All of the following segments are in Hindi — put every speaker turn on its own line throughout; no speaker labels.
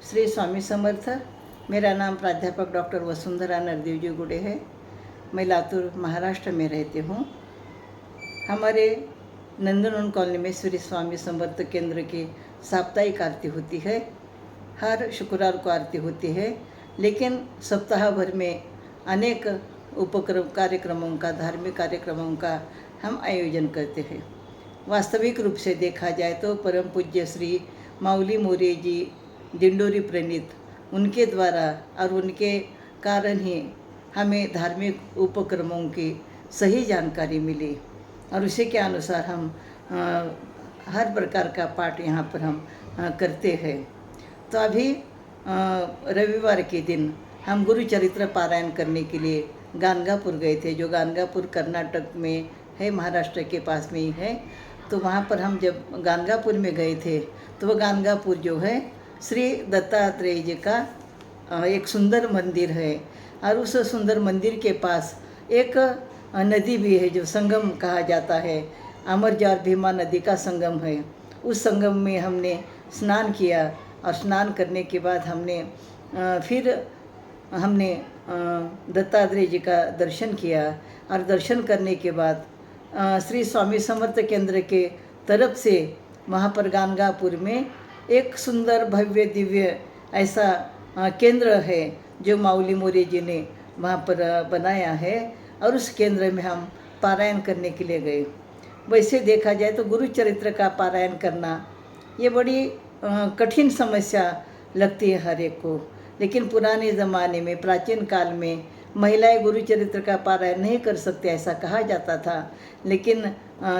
श्री स्वामी समर्थ। मेरा नाम प्राध्यापक डॉक्टर वसुंधरा नरदेवजी गुड़े है। मैं लातूर महाराष्ट्र में रहती हूँ। हमारे नंदनवन कॉलोनी में श्री स्वामी समर्थ केंद्र की साप्ताहिक आरती होती है। हर शुक्रवार को आरती होती है, लेकिन सप्ताह भर में अनेक कार्यक्रमों का, धार्मिक कार्यक्रमों का हम आयोजन करते हैं। वास्तविक रूप से देखा जाए तो परम पूज्य श्री माऊली मोरे जी दिंडोरी प्रणीत, उनके द्वारा और उनके कारण ही हमें धार्मिक उपक्रमों की सही जानकारी मिली और उसी के अनुसार हम हर प्रकार का पाठ यहाँ पर हम करते हैं। तो अभी रविवार के दिन हम गुरु चरित्र पारायण करने के लिए गानगापुर गए थे, जो गानगापुर कर्नाटक में है, महाराष्ट्र के पास में ही है। तो वहाँ पर हम जब गानगापुर में गए थे तो वह गानगापुर जो है श्री दत्तात्रेय जी का एक सुंदर मंदिर है और उस सुंदर मंदिर के पास एक नदी भी है जो संगम कहा जाता है। अमरजा और भीमा नदी का संगम है। उस संगम में हमने स्नान किया और स्नान करने के बाद फिर हमने दत्तात्रेय जी का दर्शन किया और दर्शन करने के बाद श्री स्वामी समर्थ केंद्र के तरफ से वहाँ पर गानगापुर में एक सुंदर भव्य दिव्य ऐसा केंद्र है जो माऊली मोरे जी ने वहाँ पर बनाया है और उस केंद्र में हम पारायण करने के लिए गए। वैसे देखा जाए तो गुरु चरित्र का पारायण करना ये बड़ी कठिन समस्या लगती है हर एक को, लेकिन पुराने ज़माने में, प्राचीन काल में महिलाएं गुरु चरित्र का पारायण नहीं कर सकते ऐसा कहा जाता था। लेकिन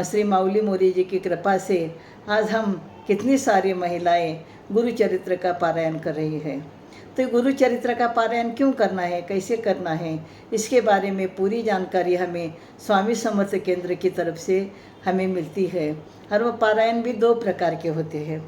श्री माऊली मोरे जी की कृपा से आज हम कितनी सारी महिलाएं गुरु चरित्र का पारायण कर रही है। तो गुरु चरित्र का पारायण क्यों करना है, कैसे करना है, इसके बारे में पूरी जानकारी हमें स्वामी समर्थ केंद्र की तरफ से हमें मिलती है। और वो पारायण भी दो प्रकार के होते हैं।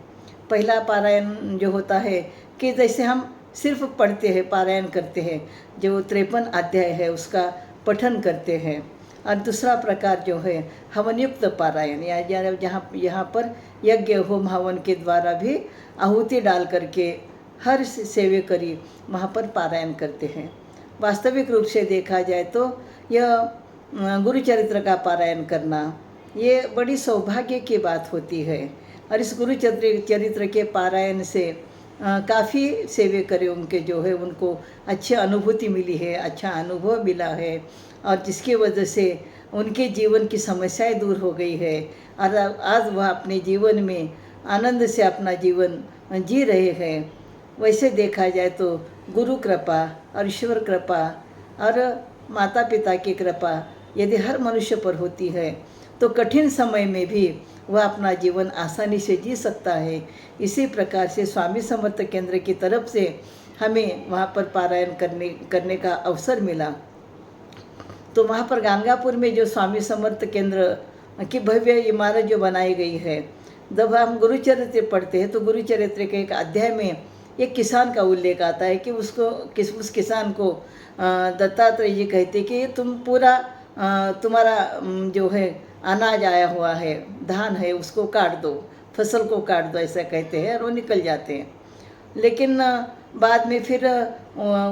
पहला पारायण जो होता है कि जैसे हम सिर्फ पढ़ते हैं, पारायण करते हैं, जो 53 अध्याय है उसका पठन करते हैं। और दूसरा प्रकार जो है हवनयुक्त पारायण, या यहाँ पर यज्ञ होम हवन के द्वारा भी आहुति डाल करके हर सेवकरी वहाँ पर पारायण करते हैं। वास्तविक रूप से देखा जाए तो यह गुरु चरित्र का पारायण करना ये बड़ी सौभाग्य की बात होती है। और इस गुरु चरित्र के पारायण से काफ़ी सेवकरियों के जो है उनको अच्छी अनुभूति मिली है, अच्छा अनुभव मिला है और जिसकी वजह से उनके जीवन की समस्याएं दूर हो गई है और आज वह अपने जीवन में आनंद से अपना जीवन जी रहे हैं। वैसे देखा जाए तो गुरु कृपा और ईश्वर कृपा और माता पिता की कृपा यदि हर मनुष्य पर होती है तो कठिन समय में भी वह अपना जीवन आसानी से जी सकता है। इसी प्रकार से स्वामी समर्थ केंद्र की तरफ से हमें वहाँ पर पारायण करने का अवसर मिला। तो वहाँ पर गानगापुर में जो स्वामी समर्थ केंद्र की भव्य इमारत जो बनाई गई है, जब हम गुरु चरित्र पढ़ते हैं तो गुरु चरित्र के एक अध्याय में एक किसान का उल्लेख आता है कि उस किसान को दत्तात्रेय जी कहते कि तुम पूरा तुम्हारा जो है अनाज आया हुआ है, धान है, उसको काट दो, फसल को काट दो, ऐसा कहते हैं और वो निकल जाते हैं। लेकिन बाद में फिर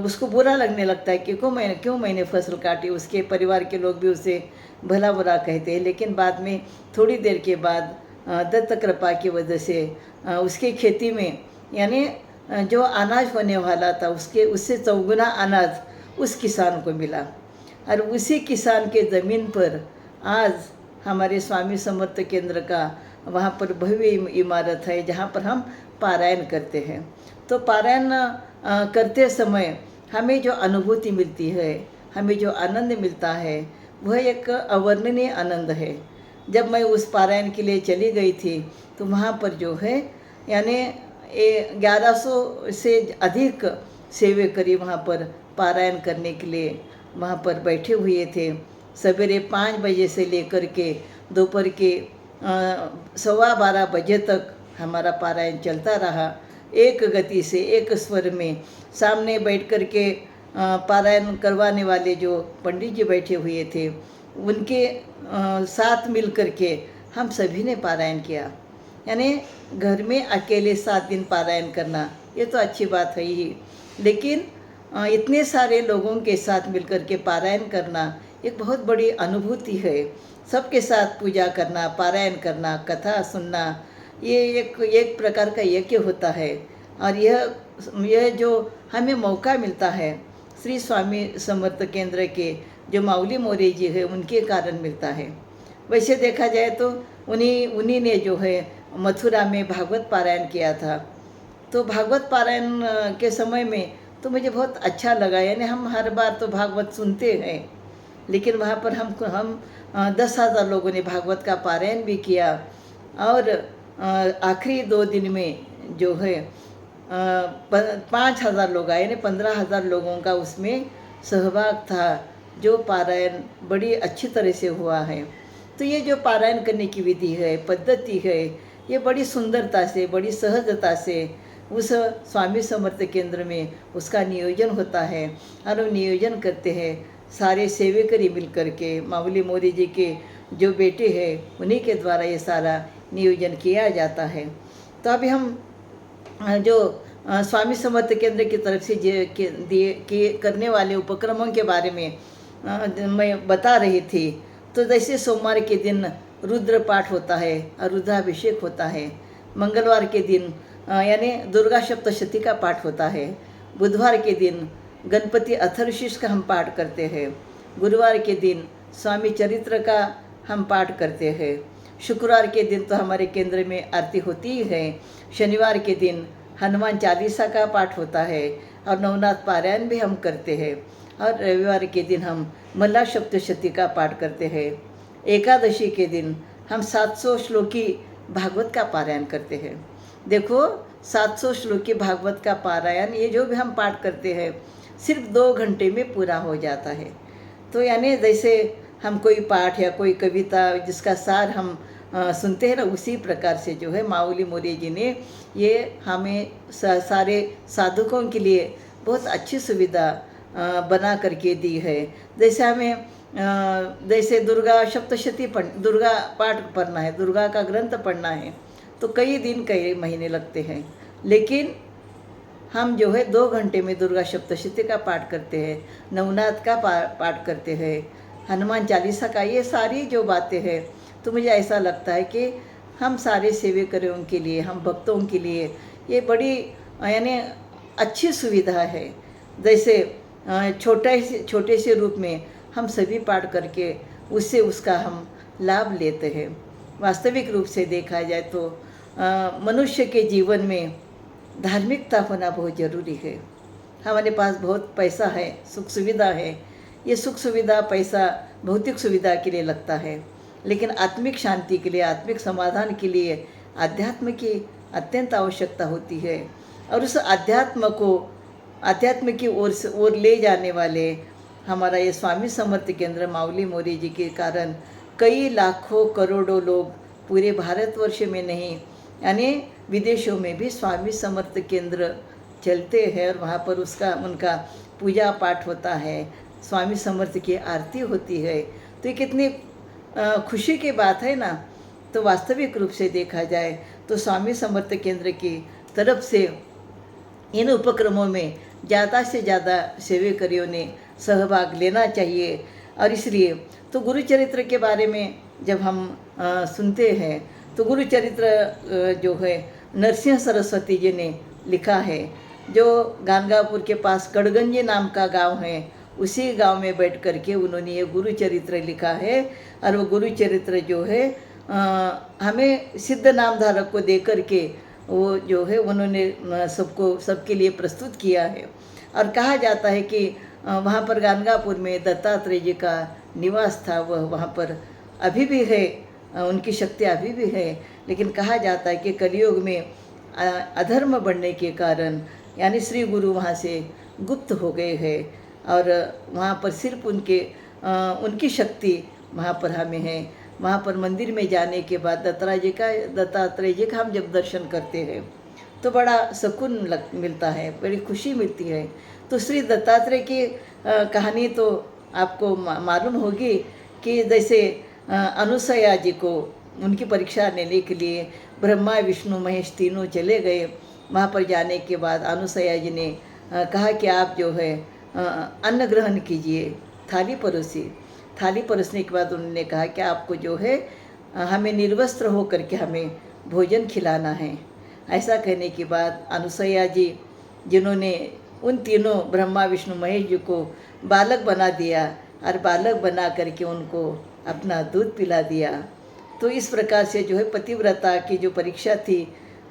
उसको बुरा लगने लगता है कि क्यों मैंने फसल काटी। उसके परिवार के लोग भी उसे भला बुरा कहते हैं। लेकिन बाद में थोड़ी देर के बाद दत्त कृपा की वजह से उसकी खेती में यानी जो अनाज होने वाला था उससे चौगुना अनाज उस किसान को मिला और उसी किसान के ज़मीन पर आज हमारे स्वामी समर्थ केंद्र का वहाँ पर भव्य इमारत है जहाँ पर हम पारायण करते हैं। तो पारायण करते समय हमें जो अनुभूति मिलती है, हमें जो आनंद मिलता है, वह एक अवर्णनीय आनंद है। जब मैं उस पारायण के लिए चली गई थी तो वहाँ पर जो है यानी 1100 से अधिक सेवकरी वहाँ पर पारायण करने के लिए वहाँ पर बैठे हुए थे। सवेरे 5 बजे से लेकर के दोपहर के 12:15 बजे तक हमारा पारायण चलता रहा। एक गति से, एक स्वर में सामने बैठ कर के पारायण करवाने वाले जो पंडित जी बैठे हुए थे उनके साथ मिल कर के हम सभी ने पारायण किया। यानी घर में अकेले 7 दिन पारायण करना ये तो अच्छी बात है ही, लेकिन इतने सारे लोगों के साथ मिलकर के पारायण करना एक बहुत बड़ी अनुभूति है। सबके साथ पूजा करना, पारायण करना, कथा सुनना, ये एक प्रकार का यज्ञ होता है। और यह जो हमें मौका मिलता है श्री स्वामी समर्थ केंद्र के जो माऊली मोरे जी है उनके कारण मिलता है। वैसे देखा जाए तो उन्हीं ने जो है मथुरा में भागवत पारायण किया था। तो भागवत पारायण के समय में तो मुझे बहुत अच्छा लगा। यानी हम हर बार तो भागवत सुनते हैं, लेकिन वहाँ पर हम 10,000 लोगों ने भागवत का पारायण भी किया। और आखिरी 2 दिन में जो है 5,000 लोग आए, यानी 15,000 लोगों का उसमें सहभाग था, जो पारायण बड़ी अच्छी तरह से हुआ है। तो ये जो पारायण करने की विधि है, पद्धति है, ये बड़ी सुंदरता से, बड़ी सहजता से उस स्वामी समर्थ केंद्र में उसका नियोजन होता है। और वो नियोजन करते हैं सारे सेवकरी मिल कर के, माऊली मोरे जी के जो बेटे हैं उन्हीं के द्वारा ये सारा नियोजन किया जाता है। तो अभी हम जो स्वामी समर्थ केंद्र की तरफ से करने वाले उपक्रमों के बारे में मैं बता रही थी। तो जैसे सोमवार के दिन रुद्र पाठ होता है और रुद्राभिषेक होता है। मंगलवार के दिन यानी दुर्गा सप्तशती का पाठ होता है। बुधवार के दिन गणपति अथर्वशीष का हम पाठ करते हैं। गुरुवार के दिन स्वामी चरित्र का हम पाठ करते हैं। शुक्रवार के दिन तो हमारे केंद्र में आरती होती ही है। शनिवार के दिन हनुमान चालीसा का पाठ होता है और नवनाथ पारायण भी हम करते हैं। और रविवार के दिन हम मल्ला सप्तशती का पाठ करते हैं। एकादशी के दिन हम 700 श्लोकी भागवत का पारायण करते हैं। देखो 700 श्लोकी भागवत का पारायण, ये जो भी हम पाठ करते हैं सिर्फ 2 घंटे में पूरा हो जाता है। तो यानी जैसे हम कोई पाठ या कोई कविता जिसका सार हम सुनते हैं ना, उसी प्रकार से जो है माऊली मोरे जी ने ये हमें सारे साधकों के लिए बहुत अच्छी सुविधा बना करके दी है। जैसे हमें जैसे दुर्गा सप्तशती दुर्गा पाठ पढ़ना है, दुर्गा का ग्रंथ पढ़ना है, तो कई दिन कई महीने लगते हैं, लेकिन हम जो है 2 घंटे में दुर्गा सप्तशती का पाठ करते हैं, नवनाथ का पाठ करते हैं, हनुमान चालीसा का, ये सारी जो बातें हैं। तो मुझे ऐसा लगता है कि हम सारे सेवकों के लिए, हम भक्तों के लिए ये बड़ी यानी अच्छी सुविधा है। जैसे छोटे से रूप में हम सभी पाठ करके उससे उसका हम लाभ लेते हैं। वास्तविक रूप से देखा जाए तो मनुष्य के जीवन में धार्मिकता होना बहुत ज़रूरी है। हमारे पास बहुत पैसा है, सुख सुविधा है, ये सुख सुविधा पैसा भौतिक सुविधा के लिए लगता है, लेकिन आत्मिक शांति के लिए, आत्मिक समाधान के लिए अध्यात्म की अत्यंत आवश्यकता होती है। और उस अध्यात्म की ओर ले जाने वाले हमारा ये स्वामी समर्थ केंद्र माऊली मोरे जी के कारण कई लाखों करोड़ों लोग पूरे भारतवर्ष में नहीं, यानी विदेशों में भी स्वामी समर्थ केंद्र चलते हैं और वहाँ पर उनका पूजा पाठ होता है, स्वामी समर्थ की आरती होती है। तो ये कितनी खुशी की बात है ना। तो वास्तविक रूप से देखा जाए तो स्वामी समर्थ केंद्र की तरफ से इन उपक्रमों में ज़्यादा से ज़्यादा सेवकरियों ने सहभाग लेना चाहिए। और इसलिए तो गुरु चरित्र के बारे में जब हम सुनते हैं तो गुरु चरित्र जो है नरसिंह सरस्वती जी ने लिखा है, जो गानगापुर के पास कड़गंजी नाम का गांव है, उसी गांव में बैठ कर के उन्होंने ये गुरु चरित्र लिखा है। और वो गुरु चरित्र जो है हमें सिद्ध नामधारक को दे कर के वो जो है उन्होंने सबके लिए प्रस्तुत किया है। और कहा जाता है कि वहाँ पर गानगापुर में दत्तात्रेय जी का निवास था, वह वहाँ पर अभी भी है, उनकी शक्ति अभी भी है। लेकिन कहा जाता है कि कलयुग में अधर्म बढ़ने के कारण यानी श्री गुरु वहाँ से गुप्त हो गए हैं और वहाँ पर सिर्फ उनकी शक्ति वहाँ पर हमें है। वहाँ पर मंदिर में जाने के बाद दत्तात्रेय जी का हम जब दर्शन करते हैं तो बड़ा सुकून मिलता है, बड़ी खुशी मिलती है। तो श्री दत्तात्रेय की कहानी तो आपको मालूम होगी कि जैसे अनुसया जी को उनकी परीक्षा लेने के लिए ब्रह्मा विष्णु महेश तीनों चले गए वहाँ पर जाने के बाद अनुसैया जी ने कहा कि आप जो है अन्न ग्रहण कीजिए, थाली परोसी। थाली परोसने के बाद उन्होंने कहा कि आपको जो है हमें निर्वस्त्र हो करके हमें भोजन खिलाना है। ऐसा कहने के बाद अनुसैया जी, जिन्होंने उन तीनों ब्रह्मा विष्णु महेश जी को बालक बना दिया और बालक बना करके उनको अपना दूध पिला दिया। तो इस प्रकार से जो है पतिव्रता की जो परीक्षा थी,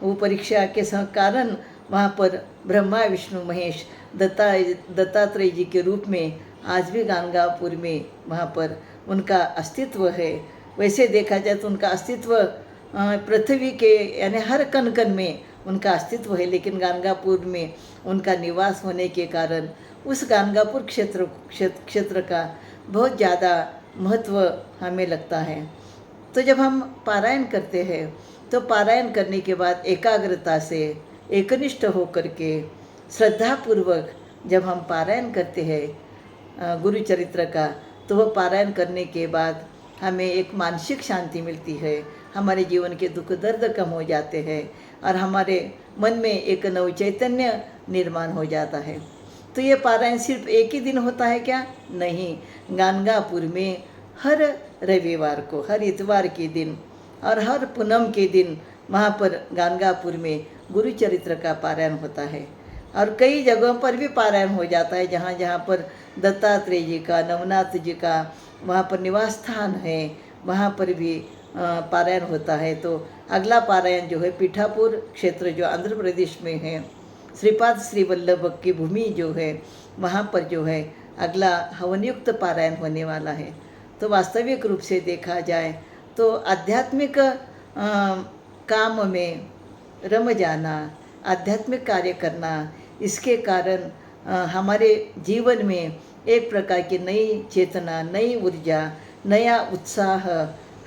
वो परीक्षा के कारण वहाँ पर ब्रह्मा विष्णु महेश दत्तात्रेय जी के रूप में आज भी गाणगापुर में वहाँ पर उनका अस्तित्व है। वैसे देखा जाए तो उनका अस्तित्व पृथ्वी के यानी हर कण कण में उनका अस्तित्व है, लेकिन गाणगापुर में उनका निवास होने के कारण उस गाणगापुर क्षेत्र का बहुत ज़्यादा महत्व हमें लगता है। तो जब हम पारायण करते हैं तो पारायण करने के बाद एकाग्रता से एकनिष्ठ होकर के श्रद्धापूर्वक जब हम पारायण करते हैं गुरु चरित्र का, तो वह पारायण करने के बाद हमें एक मानसिक शांति मिलती है, हमारे जीवन के दुख दर्द कम हो जाते हैं और हमारे मन में एक नव चैतन्य निर्माण हो जाता है। तो ये पारायण सिर्फ एक ही दिन होता है क्या? नहीं, गाणगापुर में हर रविवार को, हर इतवार के दिन और हर पूनम के दिन वहाँ पर गाणगापुर में गुरु चरित्र का पारायण होता है। और कई जगहों पर भी पारायण हो जाता है, जहाँ जहाँ पर दत्तात्रेय जी का, नवनाथ जी का वहाँ पर निवास स्थान है, वहाँ पर भी पारायण होता है। तो अगला पारायण जो है पीठापुर क्षेत्र जो आंध्र प्रदेश में है, श्रीपाद श्री वल्लभ की भूमि जो है, वहाँ पर जो है अगला हवनयुक्त पारायण होने वाला है। तो वास्तविक रूप से देखा जाए तो आध्यात्मिक काम में रम जाना, आध्यात्मिक कार्य करना, इसके कारण हमारे जीवन में एक प्रकार की नई चेतना, नई ऊर्जा, नया उत्साह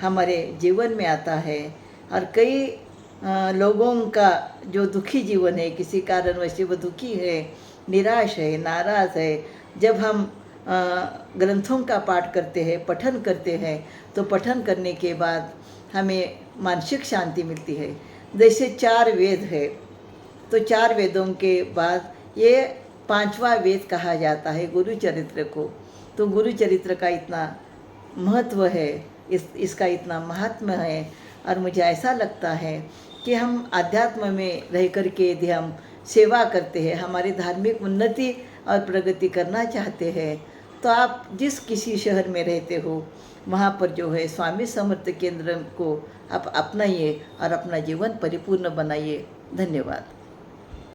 हमारे जीवन में आता है। और कई लोगों का जो दुखी जीवन है, किसी कारणवश वो दुखी है, निराश है, नाराज़ है, जब हम ग्रंथों का पाठ करते हैं, पठन करते हैं, तो पठन करने के बाद हमें मानसिक शांति मिलती है। जैसे 4 वेद है, तो 4 वेदों के बाद ये 5वां वेद कहा जाता है गुरु चरित्र को। तो गुरु चरित्र का इतना महत्व है, इसका इतना महात्म्य है। और मुझे ऐसा लगता है कि हम अध्यात्म में रह कर के यदि हम सेवा करते हैं, हमारी धार्मिक उन्नति और प्रगति करना चाहते हैं, तो आप जिस किसी शहर में रहते हो वहाँ पर जो है स्वामी समर्थ केंद्र को आप अपनाइए और अपना जीवन परिपूर्ण बनाइए। धन्यवाद।